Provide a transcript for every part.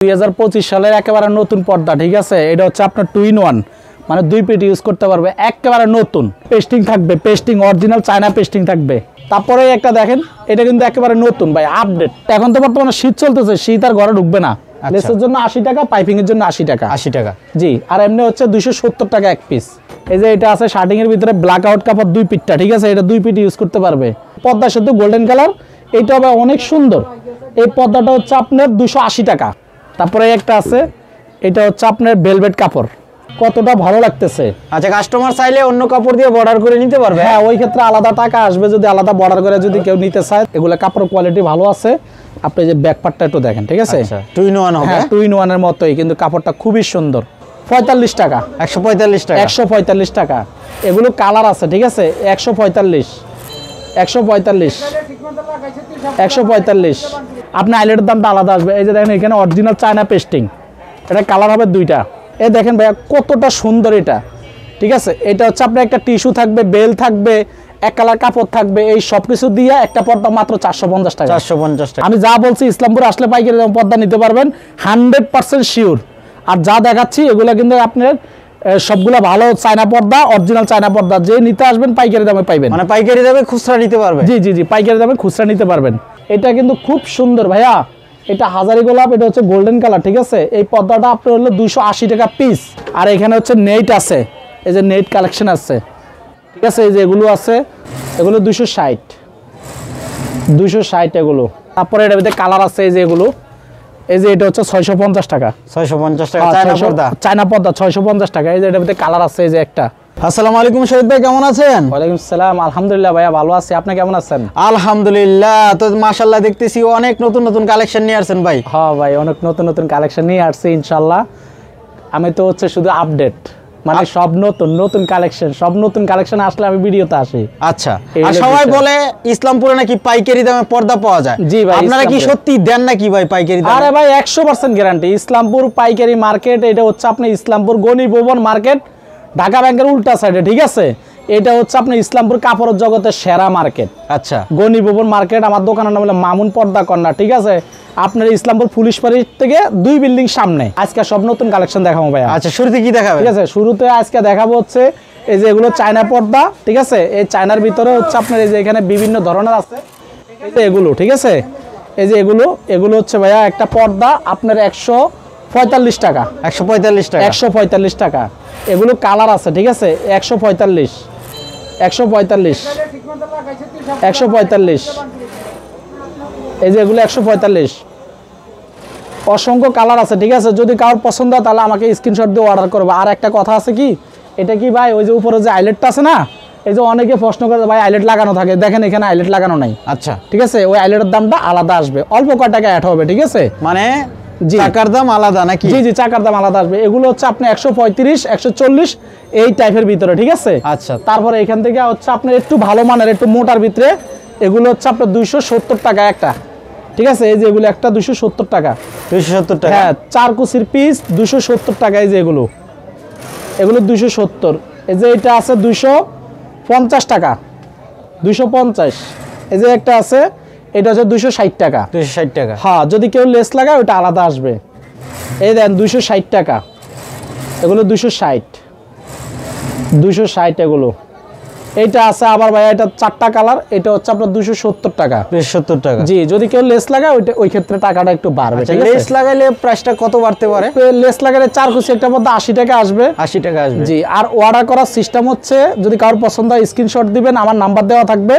2025 সালের একেবারে নতুন পর্দা, ঠিক আছে। এটা হচ্ছে আপনার 2 in 1, মানে 2 পিট ইউজ করতে পারবে, একেবারে নতুন। পেস্টিং থাকবে, পেস্টিং অরিজিনাল চায়না পেস্টিং থাকবে। তারপরে একটা দেখেন, এটা কিন্তু একেবারে নতুন ভাই, আপডেট। এখন তো বর্তমানে শীত চলতেছে, শীত আর ঘরে ঢুকবে না। লেসের জন্য 80 টাকা, পাইপিং এর জন্য 80 টাকা। 80 টাকা, জি। আর এমনি হচ্ছে 270 টাকা এক পিস। এই যে এটা আছে শার্টিং এর ভিতরে ব্ল্যাক আউট কাপড় 2 পিটটা, ঠিক আছে। এটা 2 পিট ইউজ করতে পারবে, পর্দার সাথে গোল্ডেন কালার। এইটা হবে অনেক সুন্দর। এই পর্দাটা হচ্ছে আপনার 280 টাকা। তারপরে একটা আছে, এটা হচ্ছে আপনার ভেলভেট কাপড়, কতটা ভালো লাগতেছে। আচ্ছা, কাস্টমার চাইলে অন্য কাপড় দিয়ে বর্ডার করে নিতে পারবে। হ্যাঁ, ওই ক্ষেত্রে আলাদা টাকা আসবে যদি আলাদা বর্ডার করে যদি কেউ নিতে চায়। এগুলো কাপড়ের কোয়ালিটি ভালো আছে। আপনি যে ব্যাক পার্টটা একটু দেখেন, ঠিক আছে। 2 in 1 হবে। হ্যাঁ, 2 in 1 এর মতোই, কিন্তু কাপড়টা খুবই সুন্দর। 45 টাকা, 145 টাকা, 145 টাকা। এগুলো কালার আছে, ঠিক আছে। 145, 145, 145। আপনার আইলেটের দামটা আলাদা আসবে। এই যে দেখেন, এখানে অরিজিনাল চায়না পেস্টিং, এটা কালার হবে 2টা। এই দেখেন ভাইয়া কতটা সুন্দর এটা, ঠিক আছে। এটা হচ্ছে আপনার একটা টিস্যু থাকবে, বেল থাকবে, এক কালার কাপড় থাকবে। এই সব কিছু দিয়ে একটা পর্দা মাত্র 450 টাকা। 450 টাকা। আমি যা বলছি, ইসলামপুর আসলে পাইকারি দাম পর্দা নিতে পারবেন, 100% শিওর। আর যা দেখাচ্ছি এগুলো কিন্তু আপনার সবগুলা ভালো চায়না পর্দা, অরিজিনাল চায়না পর্দা। যে নিতে আসবেন পাইকারি দামে পাইবেন, মানে পাইকারি দামে খুচরা নিতে পারবে। জি জি জি, পাইকারি দামে খুচরা নিতে পারবেন। এটা কিন্তু খুব সুন্দর ভাইয়া, এটা হাজারি গোলাপ, এটা হচ্ছে গোল্ডেন কালার, ঠিক আছে। এই পর্দাটা আপনার হলো 280 টাকা পিস। আর এখানে হচ্ছে নেট আছে, এই যে নেট কালেকশন আছে, ঠিক আছে। এই যে এগুলো আছে, এগুলো 260, 260 এগুলো। তারপরে এটার ভিতরে কালার আছে, এই যে এগুলো, এই যে এটা হচ্ছে 650 টাকা, 650 টাকা চায়না পর্দা, চায়না পর্দা 650 টাকা। এই যে এটার ভিতরে কালার আছে, এই যে একটা। আসসালামু আলাইকুম শহীদ ভাই, কেমন আছেন? ওয়ালাইকুম আসসালাম, আলহামদুলিল্লাহ ভাইয়া ভালো আছি। আপনি কেমন আছেন? আলহামদুলিল্লাহ। তো মাশাআল্লাহ দেখতেছি অনেক নতুন নতুন কালেকশন নিয়ে আসছেন ভাই। হ্যাঁ ভাই, অনেক নতুন নতুন কালেকশন নিয়ে আসছি ইনশাআল্লাহ। আমি তো হচ্ছে শুধু আপডেট, মানে সব নতুন নতুন কালেকশন, সব নতুন কালেকশন আসলে আমি ভিডিওতে আসি। আচ্ছা, আর সবাই বলে ইসলামপুরে নাকি পাইকারি দামে পর্দা পাওয়া যায়। জি ভাই, আপনারা কি সত্যি দেন নাকি ভাই পাইকারি দামে? আরে ভাই 100% গ্যারান্টি। ইসলামপুর পাইকারি মার্কেট, এটা হচ্ছে আপনি ইসলামপুর গনি ভবন মার্কেট, ঢাকা ব্যাংকের উল্টা সাইডে, ঠিক আছে। এটা হচ্ছে আপনি ইসলামপুর কাপড়ের জগতের সেরা মার্কেট। আচ্ছা, গনি ভবন মার্কেট। আমার দোকানের নাম হলো মামুন পর্দা কর্নার, ঠিক আছে। আপনার ইসলামপুর পুলিশ বাড়ি থেকে 2 বিল্ডিং সামনে। আজকে সব নতুন কালেকশন দেখাবো ভাই। আচ্ছা, শুরুতে কি দেখাবে? ঠিক আছে, শুরুতে আজকে দেখাবো হচ্ছে এই যে এগুলো চায়না পর্দা, ঠিক আছে। এই চায়নার ভিতরে হচ্ছে আপনার এই যে এখানে বিভিন্ন ধরনের আছে, এই যে এগুলো, ঠিক আছে। এই যে এগুলো হচ্ছে ভাইয়া একটা পর্দা আপনার 145 টাকা, 145 টাকা, 145 টাকা। এগুলো কালার আছে, ঠিক আছে। 145, 145, 145। এই যে এগুলো 145, অসংখ্য কালার আছে, ঠিক আছে। যদি কারোর পছন্দ হয় তাহলে আমাকে স্ক্রিনশট দিয়ে অর্ডার করবে। আর একটা কথা আছে কি, এটা কি ভাই ওই যে উপরে যে আইলেটটা আছে না, এই যে অনেকে প্রশ্ন করে ভাই আইলেট লাগানো থাকে, দেখেন এখানে আইলেট লাগানো নাই। আচ্ছা, ঠিক আছে। ওই আইলেটের দামটা আলাদা আসবে, অল্প কয় টাকা অ্যাড হবে, ঠিক আছে। মানে জি, চাকার দাম আলাদা নাকি? জি জি, চাকার দাম আলাদা আসবে। এগুলো হচ্ছে আপনি 135, 140 এই টাইপের ভিতরে, ঠিক আছে। আচ্ছা, তারপরে এখান থেকে হচ্ছে আপনার একটু ভালো মানের, একটু মোটার ভিতরে, এগুলো হচ্ছে আপনার 270 টাকা একটা, ঠিক আছে। এই যে এগুলো একটা 270 টাকা, 270 টাকা। হ্যাঁ, 4 কুচির পিস 270 টাকা। এই যে এগুলো 270। এই যে এটা আছে 250 টাকা, 250। এই যে একটা আছে, এটা হচ্ছে 260 টাকা, 260 টাকা। হ্যাঁ, যদি কেউ লেস লাগায় ওটা আলাদা আসবে। এই দেন 260 টাকা, এগুলো 260, 260 এগুলো। এইটা আছে আবার ভাই, এটা 4টা কালার, এটা হচ্ছে আপনার 270 টাকা, 270 টাকা। জি। যদি কেউ লেস লাগায় ওই ক্ষেত্রে টাকাটা একটু বাড়বে, ঠিক আছে। লেস লাগাইলে প্রাইসটা কত বাড়তে পারে? লেস লাগালে 4 কুচি একটা মধ্যে 80 টাকা আসবে, 80 টাকা আসবে, জি। আর অর্ডার করার সিস্টেম হচ্ছে, যদি কারোর পছন্দ হয় স্ক্রিনশট দিবেন, আমার নাম্বার দেওয়া থাকবে।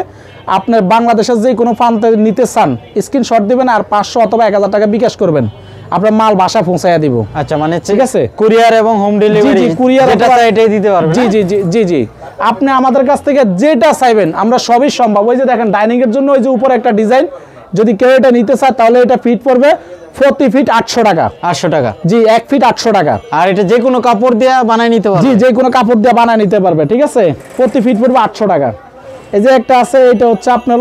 আপনার বাংলাদেশের যে কোনো প্রান্তে নিতে চান স্ক্রিনশট দিবেন, আর 500 অথবা 1000 টাকা বিকাশ করবেন, আপনার মাল বাসা পৌঁছাইয়া দিব। আচ্ছা, মানে ঠিক আছে, কুরিয়ার এবং হোম ডেলিভারি, জি কুরিয়ার যেটা চাই এটাই দিতে পারবেন। জি জি জি জি জি, আপনি আমাদের কাছ থেকে যেটা চাইবেন আমরা সবই সম্ভব। ওই যে দেখেন ডাইনিং এর জন্য ওই যে উপরে একটা ডিজাইন, যদি কেউ এটা নিতে চায় তাহলে এটা ফিট পড়বে প্রতি ফিট 800 টাকা, 800 টাকা, জি। 1 ফিট 800 টাকা। আর এটা যে কোনো কাপড় দিয়ে বানাই নিতে পারবে, জি, যে কোনো কাপড় দিয়ে বানায় নিতে পারবে, ঠিক আছে। প্রতি ফিট পড়বে 800 টাকা। এই যে একটা আছে, এটা হচ্ছে আপনার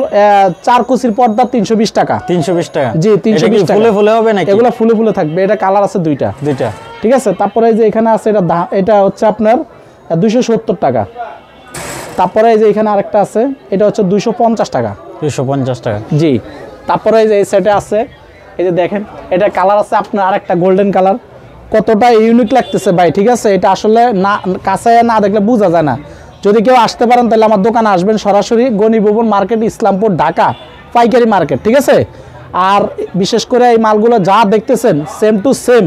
4 কুচির পর্দা 320 টাকা, 320 টাকা, জি। 320 টাকা। ফুলে ফুলে হবে নাকি? এগুলো ফুলে ফুলে থাকবে। এটা কালার আছে দুইটা, ঠিক আছে। তারপরে এই যে এখানে আছে, এটা হচ্ছে আপনার 270 টাকা। তারপরে এই যে এখানে আরেকটা আছে, এটা হচ্ছে 250 টাকা, 250 টাকা, জি। তারপরে এই যে এই সেটে আছে, এই যে দেখেন এটা কালার আছে আপনার আরেকটা গোল্ডেন কালার, কতটা ইউনিক লাগতেছে ভাই, ঠিক আছে। এটা আসলে না কাছে না দেখলে বোঝা যায় না। যদি কেউ আসতে পারেন তাহলে আমার দোকানে আসবেন, সরাসরি গণি ভবন মার্কেট, ইসলামপুর, ঢাকা, পাইকারি মার্কেট, ঠিক আছে। আর বিশেষ করে এই মালগুলো যা দেখতেছেন সেম টু সেম,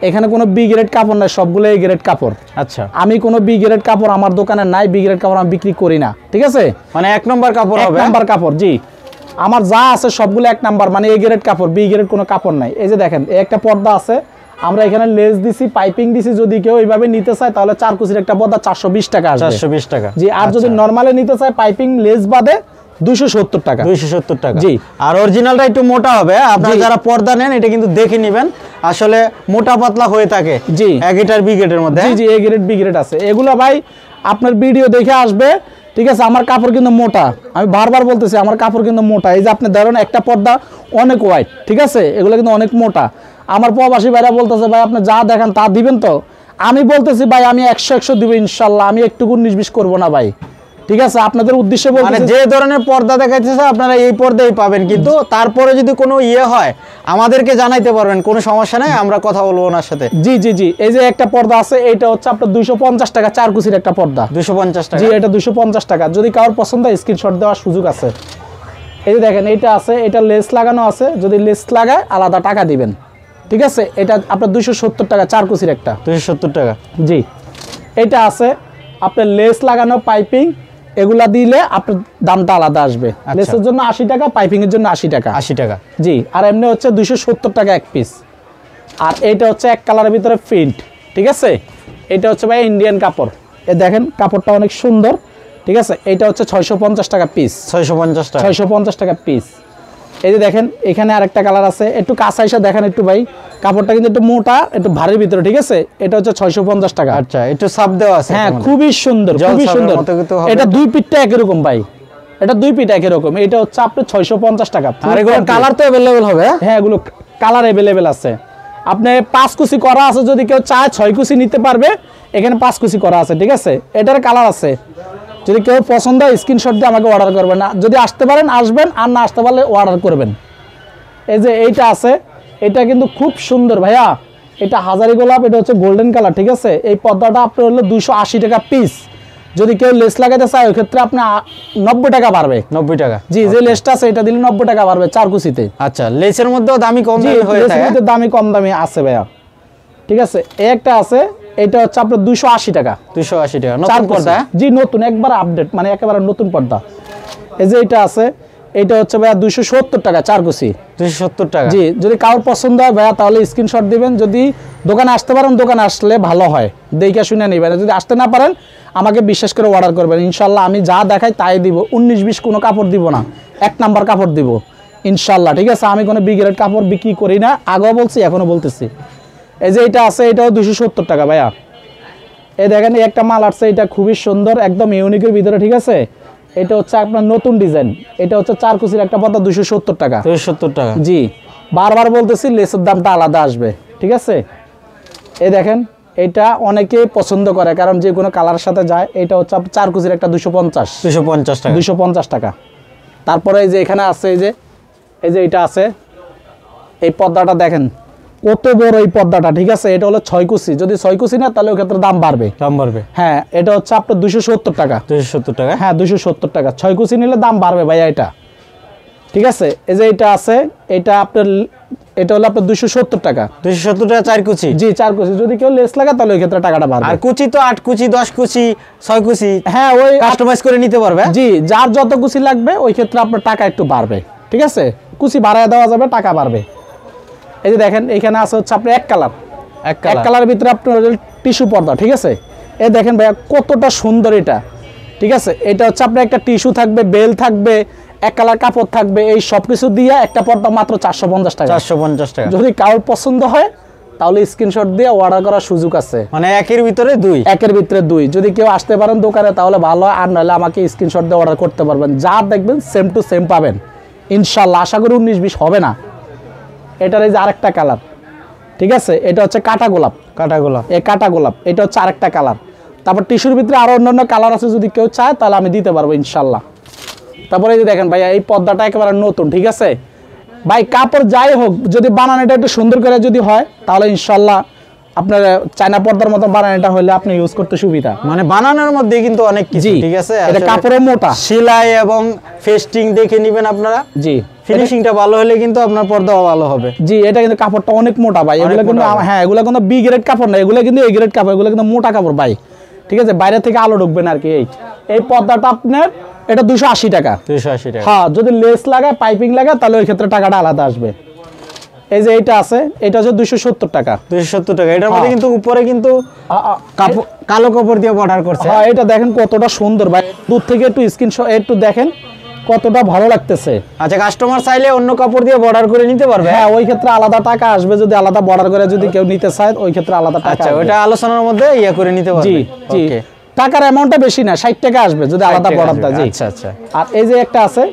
এখানে কোনো বি গ্রেড কাপড় নাই, সবগুলো এ গ্রেড কাপড়। আচ্ছা, আমি কোনো বি গ্রেড কাপড় আমার দোকানে নাই, বি গ্রেড কাপড় আমি বিক্রি করি না, ঠিক আছে। মানে 1 নম্বর কাপড় হবে, 1 নম্বর কাপড়, জি। আমার যা আছে সবগুলো 1 নাম্বার, মানে এ গ্রেড কাপড়, বি গ্রেড কোনো কাপড় নাই। এই যে দেখেন এই একটা পর্দা আছে, আমরা এখানে লেস দিছি, পাইপিং দিছি। যদি কেউ এইভাবে নিতে চায় তাহলে 4 কুচির একটা পর্দা 420 টাকা আসবে, 420 টাকা, জি। আর যদি নরমালি নিতে চায় পাইপিং লেস বাদে 270 টাকা, 270 টাকা, জি। আর অরিজিনালটা একটু মোটা হবে, আপনারা যারা পর্দা নেন এটা কিন্তু দেখে নেবেন, আসলে মোটা পাতলা হয়ে থাকে, জি। এক এটার বি গ্রেডের মধ্যে, জি জি, এ গ্রেড বি গ্রেড আছে। এগুলো ভাই আপনার ভিডিও দেখে আসবে, ঠিক আছে। আমার কাপড় কিন্তু মোটা, আমি বারবার বলতেছি আমার কাপড় কিন্তু মোটা। এই যে আপনি ধরেন একটা পর্দা অনেক হোয়াইট, ঠিক আছে, এগুলো কিন্তু অনেক মোটা। আমার প্রবাসী ভাইরা বলতেছে ভাই আপনি যা দেখান তা দিবেন তো। আমি বলতেছি ভাই আমি 100 দিব ইনশাল্লাহ, আমি একটুকু 19-20 করবো না ভাই, ঠিক আছে। আপনাদের উদ্দেশ্যে মানে বলতেছি, যে ধরনের পর্দা দেখাইতেছে আপনারা এই পর্দাই পাবেন, কিন্তু তারপরে যদি কোনো ইয়ে হয় আমাদেরকে জানাইতে পারবেন, কোনো সমস্যা নাই, আমরা কথা বলবো ওনার সাথে। জি জি জি। এই যে একটা পর্দা আছে, এটা হচ্ছে আপনার 250 টাকা, 4 কুচির একটা পর্দা, 250 টাকা, জি। এটা 250 টাকা। যদি কারোর পছন্দ হয় স্ক্রিনশট দেওয়ার সুযোগ আছে। এই যে দেখেন এইটা আছে, এটা লেস লাগানো আছে, যদি লেস লাগায় আলাদা টাকা দিবেন, ঠিক আছে। এটা আপনার 270 টাকা, 4 কুচির একটা, 270 টাকা, জি। এটা আছে আপনার লেস লাগানো, পাইপিং, এগুলা দিলে আপনার দামটা আলাদা আসবে। লেসের জন্য 80 টাকা, পাইপিং এর জন্য 80 টাকা, 80 টাকা, জি। আর এমনি হচ্ছে 270 টাকা এক পিস। আর এইটা হচ্ছে এক কালারের ভিতরে প্রিন্ট, ঠিক আছে। এটা হচ্ছে ভাই ইন্ডিয়ান কাপড়, এ দেখেন কাপড়টা অনেক সুন্দর, ঠিক আছে। এটা হচ্ছে 650 টাকা পিস, 650 টাকা, 650 টাকা পিস। এই যে দেখেন এখানে আরেকটা কালার আছে, একটু কাঁচা এসে দেখেন একটু ভাই, কাপড়টা কিন্তু একটু মোটা, একটু ভারীর ভিতরে, ঠিক আছে। এটা হচ্ছে 650 টাকা। আচ্ছা, একটু সাপ দেওয়া আছে, হ্যাঁ, খুবই সুন্দর, খুবই সুন্দর। এটা 2 পিঠটা একই রকম ভাই, এটা 2 পিঠ একই রকম। এটা হচ্ছে আপনার 650 টাকা। আর এগুলো কালার তো अवेलेबल হবে, হ্যাঁ এগুলো কালার अवेलेबल আছে। আপনি 5 কুচি করা আছে, যদি কেউ চায় 6 কুচি নিতে পারবে, এখানে 5 কুচি করা আছে, ঠিক আছে। এটার কালার আছে, যদি কেউ পছন্দ হয় স্ক্রিনশট দিয়ে আমাকে অর্ডার করবেন। না যদি আসতে পারেন আসবেন, আর না আসতে পারলে অর্ডার করবেন। এই যে এইটা আছে, এটা কিন্তু খুব সুন্দর ভাইয়া, এটা হাজারি গোলাপ, এটা হচ্ছে গোল্ডেন কালার, ঠিক আছে। এই পর্দাটা আপনার হলো 280 টাকা পিস। যদি কেউ লেস লাগাতে চায় ওই ক্ষেত্রে আপনি 90 টাকা পারবে, 90 টাকা, জি। যে লেসটা আছে এটা দিলে 90 টাকা পারবে 4 কুচিতে। আচ্ছা, লেসের মধ্যেও দামি কম দামি হয়ে থাকে, লেসের দামি কম দামি আছে ভাইয়া, ঠিক আছে। এই একটা আছে, এটা হচ্ছে আপনার 280 টাকা, 280 টাকা, 4 নতুন কুচি, পর্দা, জি নতুন, একবার আপডেট, মানে একেবারে নতুন পর্দা। এই যে এটা আছে, এটা হচ্ছে ভাইয়া 270 টাকা 4 কুচি, 270 টাকা, জি। যদি কারোর পছন্দ হয় ভাইয়া তাহলে স্ক্রিনশট দিবেন। যদি দোকানে আসতে পারেন, দোকানে আসলে ভালো হয়, দেখে শুনে নেবেন। যদি আসতে না পারেন আমাকে বিশ্বাস করে অর্ডার করবেন, ইনশাল্লাহ আমি যা দেখাই তাই দিব। 19-20 কোনো কাপড় দিব না, 1 নাম্বার কাপড় দিব ইনশাল্লাহ, ঠিক আছে। আমি কোনো বি গ্রেড কাপড় বিক্রি করি না, আগেও বলছি এখনো বলতেছি। এই যে এটা আছে, এটাও 270 টাকা ভাইয়া। এই দেখেন এই একটা মাল আসছে, এটা খুবই সুন্দর, একদম ইউনিকের ভিতরে, ঠিক আছে। এটা হচ্ছে আপনার নতুন ডিজাইন, এটা হচ্ছে 4 কুচির একটা পর্দা, 270 টাকা, 270 টাকা, জি। বারবার বলতেছি লেসের দামটা আলাদা আসবে, ঠিক আছে। এই দেখেন এটা অনেকেই পছন্দ করে, কারণ যে কোনো কালারের সাথে যায়। এটা হচ্ছে 4 কুচির একটা 250 টাকা, 250 টাকা। তারপরে এই যে এখানে আছে, এই যে এটা আছে, এই পর্দাটা দেখেন কত বড় এই পর্দাটা, ঠিক আছে। এটা হলো 6 কুচি, যদি 6 কুচি না তাহলে ওই ক্ষেত্রে দাম বাড়বে, দাম বাড়বে। হ্যাঁ, এটা হচ্ছে আপনার 270 টাকা, 270 টাকা, হ্যাঁ 270 টাকা। 6 কুচি নিলে দাম বাড়বে ভাইয়া এটা, ঠিক আছে। এই যে এটা আছে, এটা আপনার, এটা হলো আপনার 270 টাকা, 270 টাকা 4 কুচি, জি 4 কুচি। যদি কেউ লেস লাগা তাহলে ওই ক্ষেত্রে টাকাটা বাড়বে। আর কুচি তো 8 কুচি, 10 কুচি, 6 কুচি, হ্যাঁ ওই কাস্টমাইজ করে নিতে পারবে, জি। যার যত কুচি লাগবে ওই ক্ষেত্রে আপনার টাকা একটু বাড়বে, ঠিক আছে। কুচি বাড়ায় দেওয়া যাবে, টাকা বাড়বে। এই যে দেখেন এখানে আছে হচ্ছে আপনার এক কালার ভিতরে আপনার টিস্যু পর্দা, ঠিক আছে। এই দেখেন ভাইয়া কতটা সুন্দর এটা, ঠিক আছে। এটা হচ্ছে আপনার একটা টিস্যু থাকবে, বেল থাকবে, এক কালার কাপড় থাকবে, এই সব কিছু দিয়ে একটা পর্দা মাত্র 450 টাকা, 450 টাকা। যদি কারোর পছন্দ হয় তাহলে স্ক্রিনশট দিয়ে অর্ডার করার সুযোগ আছে, মানে একের ভিতরে দুই, একের ভিতরে দুই। যদি কেউ আসতে পারেন দোকানে তাহলে ভালো হয়, আর নাহলে আমাকে স্ক্রিনশট দিয়ে অর্ডার করতে পারবেন। যা দেখবেন সেম টু সেম পাবেন ইনশাল্লাহ, আশা করি 19-20 হবে না। এটার এই যে আরেকটা কালার, ঠিক আছে। এটা হচ্ছে কাটা গোলাপ, এই কাটা গোলাপ, এটা হচ্ছে আরেকটা কালার। তারপর টিস্যুর ভিতরে আরো অন্যান্য কালার আছে, যদি কেউ চায় তাহলে আমি দিতে পারবো ইনশাল্লাহ। তারপরে এই যে দেখেন ভাইয়া এই পর্দাটা একেবারে নতুন, ঠিক আছে। ভাই কাপড় যাই হোক যদি বানানোটা একটু সুন্দর করে যদি হয় তাহলে ইনশাল্লাহ আপনার চায়না পর্দার মতো বানানোটা হলে আপনি ইউজ করতে সুবিধা। মানে বানানোর মধ্যে কিন্তু অনেক কিছু, ঠিক আছে, এটা কাপড়ের মোটা, সেলাই এবং ফেস্টিং দেখে নেবেন আপনারা। জি, ফিনিশিংটা ভালো হলে কিন্তু আপনার পর্দাও ভালো হবে। জি, এটা কিন্তু কাপড়টা অনেক মোটা ভাই, এগুলো কিন্তু হ্যাঁ এগুলো কিন্তু বি গ্রেড কাপড় না, এগুলো কিন্তু এ গ্রেড কাপড়, এগুলো কিন্তু মোটা কাপড় ভাই, ঠিক আছে, বাইরে থেকে আলো ঢুকবে না আর কি। এই পর্দাটা আপনার এটা 280 টাকা। 280 টাকা। হ্যাঁ, যদি লেস লাগায় পাইপিং লাগায় তাহলে ওই ক্ষেত্রে টাকাটা আলাদা আসবে। এই যে এইটা আছে, এটা হচ্ছে 270 টাকা। 270 টাকা। এটার মধ্যে কিন্তু উপরে কিন্তু কালো কাপড় দিয়ে বর্ডার করছে। হ্যাঁ, এটা দেখেন কতটা সুন্দর ভাই, দূর থেকে একটু স্ক্রিনশট একটু দেখেন কতটা ভালো লাগতেছে। আচ্ছা, কাস্টমার চাইলে অন্য কাপড় দিয়ে বর্ডার করে নিতে পারবে? হ্যাঁ, ওই ক্ষেত্রে আলাদা টাকা আসবে, যদি আলাদা বর্ডার করে যদি কেউ নিতে চায় ওই ক্ষেত্রে আলাদা টাকা। আচ্ছা, ওটা আলোচনার মধ্যে ইয়া করে নিতে পারবে। জি জি, টাকার অ্যামাউন্টটা বেশি না, 60 টাকা আসবে যদি আলাদা বর্ডার দেয়। জি আচ্ছা আচ্ছা। আর এই যে একটা আছে,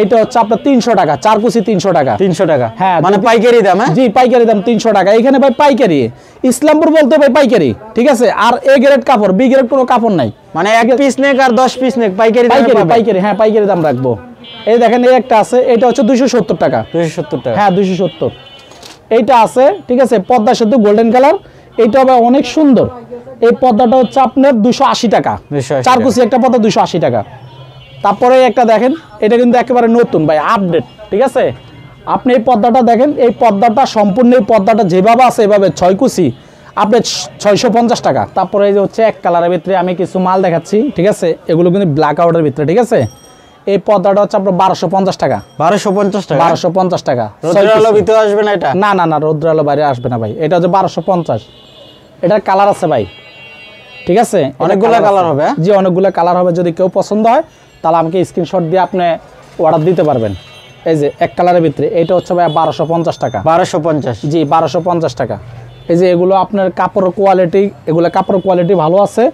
এটা হচ্ছে আপনার 300 টাকা, 4 কুচি 300 টাকা। 300 টাকা, হ্যাঁ, মানে পাইকারি দাম? জি, পাইকারি দাম 300 টাকা। এখানে ভাই পাইকারি, ইসলামপুর বলতে ভাই পাইকারি, ঠিক আছে। আর এ গ্রেড কাপড়, বি গ্রেড কোনো কাপড় নাই, মানে 1 পিস নেক আর 10 পিস নেক পাইকারি দামে পাবে? পাইকারি, হ্যাঁ পাইকারি দাম রাখবো। এই দেখেন এই একটা আছে, এটা হচ্ছে 270 টাকা। 270 টাকা, হ্যাঁ 270। এইটা আছে, ঠিক আছে, পদ্মা সেতু গোল্ডেন কালার, এইটা হবে অনেক সুন্দর। এই পর্দাটা হচ্ছে আপনার 280 টাকা, 4 কুচি একটা পর্দা 280 টাকা। তারপরে একটা দেখেন, এটা কিন্তু একেবারে নতুন ভাই, আপডেট, ঠিক আছে। আপনি এই পর্দাটা দেখেন, এই পর্দাটা সম্পূর্ণ, এই পর্দাটা যেভাবে আছে এভাবে 6 কুচি আপনার 650 টাকা। তারপরে এই যে হচ্ছে এক কালারের ভিতরে আমি কিছু মাল দেখাচ্ছি, ঠিক আছে, এগুলো কিন্তু ব্ল্যাক আউটের ভিতরে, ঠিক আছে। এই পর্দাটা হচ্ছে আপনার 1250 টাকা। 1250 টাকা, 1250 টাকা। রোদ্রের আলো ভিতরে আসবে না এটা? না না না, রোদ্রের আলো বাইরে আসবে না ভাই, এটা হচ্ছে 1250। এটার কালার আছে ভাই, ঠিক আছে, অনেকগুলো কালার হবে। জি, অনেকগুলো কালার হবে। যদি কেউ পছন্দ হয় তাহলে আমাকে স্ক্রিনশট দিয়ে আপনি অর্ডার দিতে পারবেন। এই যে এক কালারের ভিতরে, এটা হচ্ছে ভাই 1250 টাকা। 1250? জি, 1250 টাকা। এই যে এগুলো আপনার কাপড়ের কোয়ালিটি, এগুলো কাপড়ের কোয়ালিটি ভালো আছে।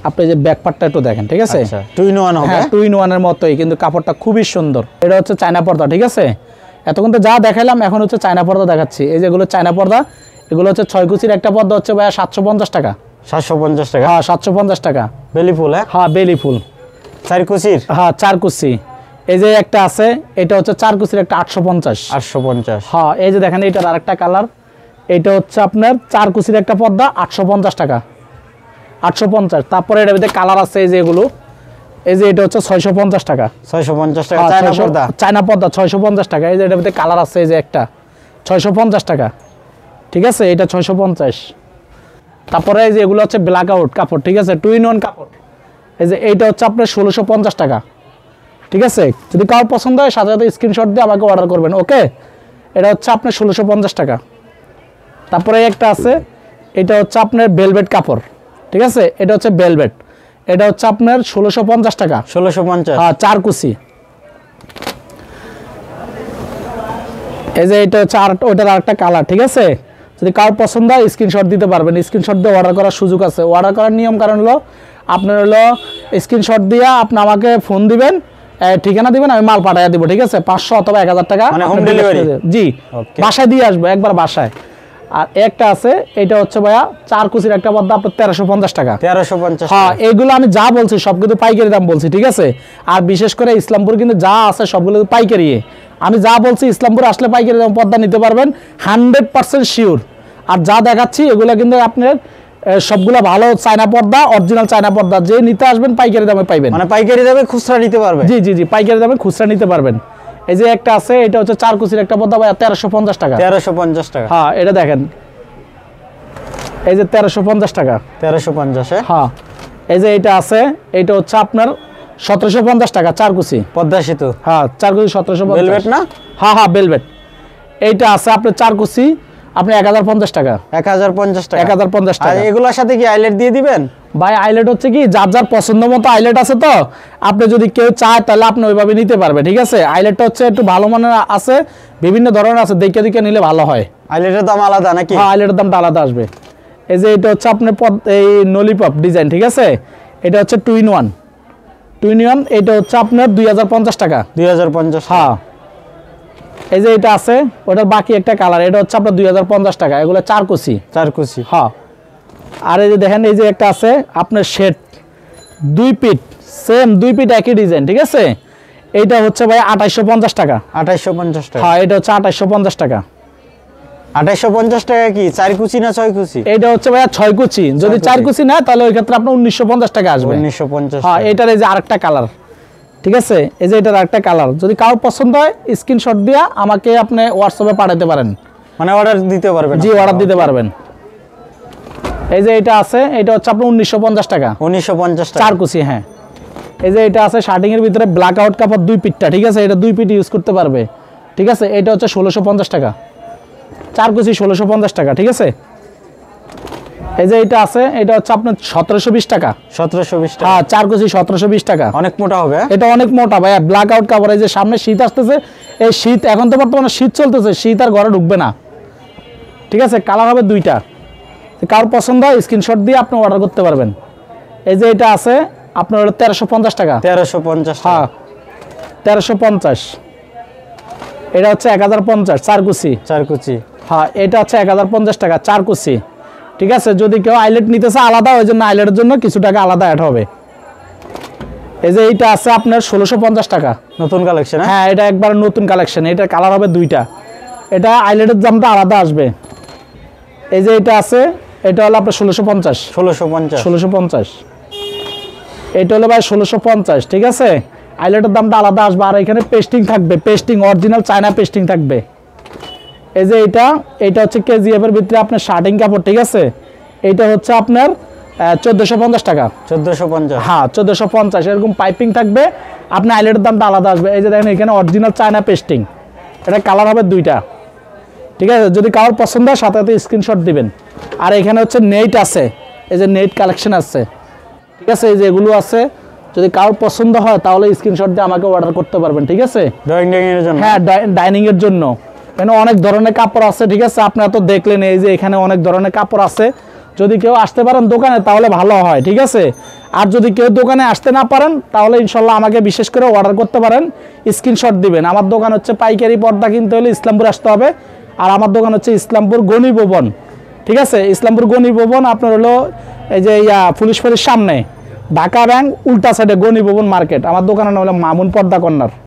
আপনি যে ব্যাক পার্টটা একটু দেখেন, ঠিক আছে, 2 in 1 হবে। হ্যাঁ, 2 in 1 এর মতোই, কিন্তু কাপড়টা খুবই সুন্দর। এটা হচ্ছে চায়না পর্দা, ঠিক আছে। এতক্ষণ তো যা দেখাইলাম, এখন হচ্ছে চায়না পর্দা দেখাচ্ছি। এই যেগুলো চায়না পর্দা, এগুলো হচ্ছে 6 কুচির একটা পর্দা হচ্ছে ভাই 750 টাকা। 750 টাকা? হ্যাঁ, 750 টাকা। বেলি ফুল? হ্যাঁ, বেলি ফুল, 4 কুচির? হ্যাঁ, 4 কুচি। এই যে একটা আছে, এটা হচ্ছে 4 কুচির একটা 850। 850? হ্যাঁ, এই যে দেখেন এইটার আরেকটা কালার, এটা হচ্ছে আপনার 4 কুচির একটা পর্দা 850 টাকা। 850। তারপরে এটার ভিতরে কালার আছে, এই যে এগুলো, এই যে এটা হচ্ছে 650 টাকা। 650 টাকা চায়না পর্দা? চায়না পর্দা 650 টাকা। এই যে এটার ভিতরে কালার আছে, এই যে একটা 650 টাকা, ঠিক আছে, এটা 650। তারপরে এই যে এগুলো হচ্ছে ব্ল্যাক আউট কাপড়, ঠিক আছে, 2 in 1 কাপড়। এই যে এইটা হচ্ছে আপনার 1650 টাকা, ঠিক আছে। যদি কারোর পছন্দ হয় সাথে সাথে স্ক্রিনশট দিয়ে আমাকে অর্ডার করবেন, ওকে। এটা হচ্ছে আপনার 1650 টাকা। তারপরে একটা আছে, এটা হচ্ছে আপনার ভেলভেট কাপড়, ঠিক আছে, এটা হচ্ছে ভেলভেট, এটা হচ্ছে আপনার 1650 টাকা। 1650? হ্যাঁ, 4 কুচি। এই যে এটা হচ্ছে ওইটার আরেকটা কালার, ঠিক আছে। যদি কারোর পছন্দ হয় স্ক্রিনশট দিতে পারবেন, স্ক্রিনশট দিয়ে অর্ডার করার সুযোগ আছে। অর্ডার করার নিয়ম কারণ হলো, আপনার হলো স্ক্রিনশট দিয়ে আপনি আমাকে ফোন দিবেন, ঠিকানা দিবেন, আমি মাল পাঠিয়ে দিব, ঠিক আছে, 500 অথবা 1000 টাকা। মানে হোম ডেলিভারি? জি, বাসায় দিয়ে আসবো, একবার বাসায়। আর একটা আছে, এটা হচ্ছে ভাইয়া 4 কুচির একটা পর্দা আপনার 1350 টাকা। 1350? হ্যাঁ, এইগুলো আমি যা বলছি সব কিন্তু পাইকারি দাম বলছি, ঠিক আছে। আর বিশেষ করে ইসলামপুর কিন্তু যা আছে সবগুলো পাইকারি। আমি যা বলছি, ইসলামপুর আসলে পাইকারি দাম পর্দা নিতে পারবেন, 100% শিওর। আর যা দেখাচ্ছি এগুলো কিন্তু আপনার সবগুলো ভালো চায়না পর্দা, অরিজিনাল চায়না পর্দা। যে নিতে আসবেন পাইকারি দামে পাইবেন, মানে পাইকারি দামে খুচরা নিতে পারবেন? জি জি জি, পাইকারি দামে খুচরা নিতে পারবেন। এই যে একটা আছে, এটা হচ্ছে 4 কুচির একটা পর্দা ভাই 1350 টাকা। 1350 টাকা? হ্যাঁ, এটা দেখেন, এই যে 1350 টাকা। 1350? হ্যাঁ, এই যে এটা আছে, এটা হচ্ছে আপনার 1750 টাকা, 4 কুচি পদ্মা সেতু? হ্যাঁ, 4 কুচি 1750। ভেলভেট না? হ্যাঁ হ্যাঁ, ভেলভেট। এইটা আছে আপনার 4 কুচি, আপনি 1050 টাকা। 1050 টাকা? 1050 আর টাকা। এগুলোর সাথে কি আইলেট দিয়ে দিবেন? ভাই আইলেট হচ্ছে কি, যার যার পছন্দ মতো আইলেট আছে, তো আপনি যদি কেউ চায় তাহলে আপনি ওইভাবে নিতে পারবে, ঠিক আছে। আইলেটটা হচ্ছে একটু ভালো মানের আছে, বিভিন্ন ধরনের আছে, দেখে দেখে নিলে ভালো হয়। আইলেটের দাম আলাদা নাকি? হ্যাঁ, আইলেটের দামটা আলাদা আসবে। এই যে এটা হচ্ছে আপনার এই নলিপপ ডিজাইন, ঠিক আছে, এটা হচ্ছে 2 in 1। 2 in 1, এটা হচ্ছে আপনার 2050 টাকা। 2050? হ্যাঁ, এই যে এটা আছে, ওটার বাকি একটা কালার, এটা হচ্ছে আপনার 2050 টাকা। এগুলো 4 কুচি। 4 কুচি? হ্যাঁ। আর এই যে দেখেন, এই যে একটা আছে আপনার শেড 2 পিট, সেম 2 পিট একই ডিজাইন, ঠিক আছে। এইটা হচ্ছে ভাই 2850 টাকা। 2850 টাকা। হ্যাঁ, এটা হচ্ছে 2850 টাকা। 2850 টাকা কি 4 কুচি না 6 কুচি? এইটা হচ্ছে ভাইয়া 6 কুচি। যদি 4 কুচি না তাহলে ওই ক্ষেত্রে আপনার 1950 টাকা আসবে। 1950। হ্যাঁ, এটার এই যে আরেকটা কালার, ঠিক আছে, এই যে এটার আরেকটা কালার, যদি কারো পছন্দ হয় স্ক্রিনশট দিয়ে আমাকে আপনি হোয়াটসঅ্যাপে পাঠাতে পারেন। মানে অর্ডার দিতে পারবেন? জি, অর্ডার দিতে পারবেন। এই যে এটা আছে, এটা হচ্ছে আপনার 1950 টাকা। 1950 টাকা 4 কুচি। হ্যাঁ, এই যে এটা আছে শার্টিং এর ভিতরে ব্ল্যাক আউট কাপড় 2 পিটটা, ঠিক আছে, এটা 2 পিট ইউজ করতে পারবে, ঠিক আছে। এটা হচ্ছে 1650 টাকা। 4 কুচি 1650 টাকা, ঠিক আছে। এই যে এটা আছে, এটা হচ্ছে আপনার 1720 টাকা। 1720 টাকা। হ্যাঁ, 4 কুচি 1720 টাকা। অনেক মোটা হবে। এটা অনেক মোটা ভাইয়া, ব্ল্যাক আউট কাপড়। এই যে সামনে শীত আসতেছে, এই শীত, এখন তো বর্তমানে শীত চলতেছে, শীত আর ঘরে ঢুকবে না, ঠিক আছে। কালার হবে 2টা। কার পছন্দ হয় স্ক্রিনশট দিয়ে আপনি অর্ডার করতে পারবেন। এই যে এটা আছে আপনার হলো 1350 টাকা। 1350 টাকা। হ্যাঁ, 1350। এটা হচ্ছে 1050, 4 কুচি। 4 কুচি। হ্যাঁ, এটা হচ্ছে 1050 টাকা, 4 কুচি, ঠিক আছে। যদি কেউ আইলেট নিতেছে আলাদা, ওই জন্য আইলেটের জন্য কিছু টাকা আলাদা অ্যাড হবে। এই যে এইটা আছে আপনার 1650 টাকা। নতুন কালেকশন? হ্যাঁ, এটা একবার নতুন কালেকশন। এটা কালার হবে 2টা। এটা আইলেটের দামটা আলাদা আসবে। এই যে এটা আছে, এটা হলো আপনার 1650। 1650। এটা হলো ভাই 1650, ঠিক আছে। আইলেটের দামটা আলাদা আসবে। আর এখানে পেস্টিং থাকবে, পেস্টিং অরিজিনাল চায়না পেস্টিং থাকবে। এই যে এটা হচ্ছে কেজিএফ এর ভিতরে আপনার শার্টিং কাপড়, ঠিক আছে। এটা হচ্ছে আপনার 1450 টাকা। 1450। হ্যাঁ, 1450। এরকম পাইপিং থাকবে, আপনার আইলেটের দামটা আলাদা আসবে। এই যে দেখেন এখানে অরিজিনাল চায়না পেস্টিং। এটা কালার হবে 2টা, ঠিক আছে। যদি কারোর পছন্দ হয় সাথে সাথে স্ক্রিনশট দিবেন। আর এখানে হচ্ছে নেট আছে, এই যে নেট কালেকশন আছে, ঠিক আছে। এই যে এগুলো আছে, যদি কারোর পছন্দ হয় তাহলে স্ক্রিনশট দিয়ে আমাকে অর্ডার করতে পারবেন, ঠিক আছে। ডাইনিং এর জন্য? হ্যাঁ, ডাইনিং এর জন্য। এখানে অনেক ধরনের কাপড় আছে, ঠিক আছে। আপনারা তো দেখলেন, এই যে এখানে অনেক ধরনের কাপড় আছে। যদি কেউ আসতে পারেন দোকানে তাহলে ভালো হয়, ঠিক আছে। আর যদি কেউ দোকানে আসতে না পারেন তাহলে ইনশাল্লাহ আমাকে বিশেষ করে অর্ডার করতে পারেন, স্ক্রিনশট দিবেন। আমার দোকান হচ্ছে পাইকারি পর্দা কিনতে হলে ইসলামপুর আসতে হবে। আর আমার দোকান হচ্ছে ইসলামপুর গণি ভবন, ঠিক আছে। ইসলামপুর গণি ভবন আপনার হলো এই যে পুলিশ ফাঁড়ির সামনে, ঢাকা ব্যাংক উল্টা সাইডে গণি ভবন মার্কেট। আমার দোকানের নাম হলো মামুন পর্দা কর্নার।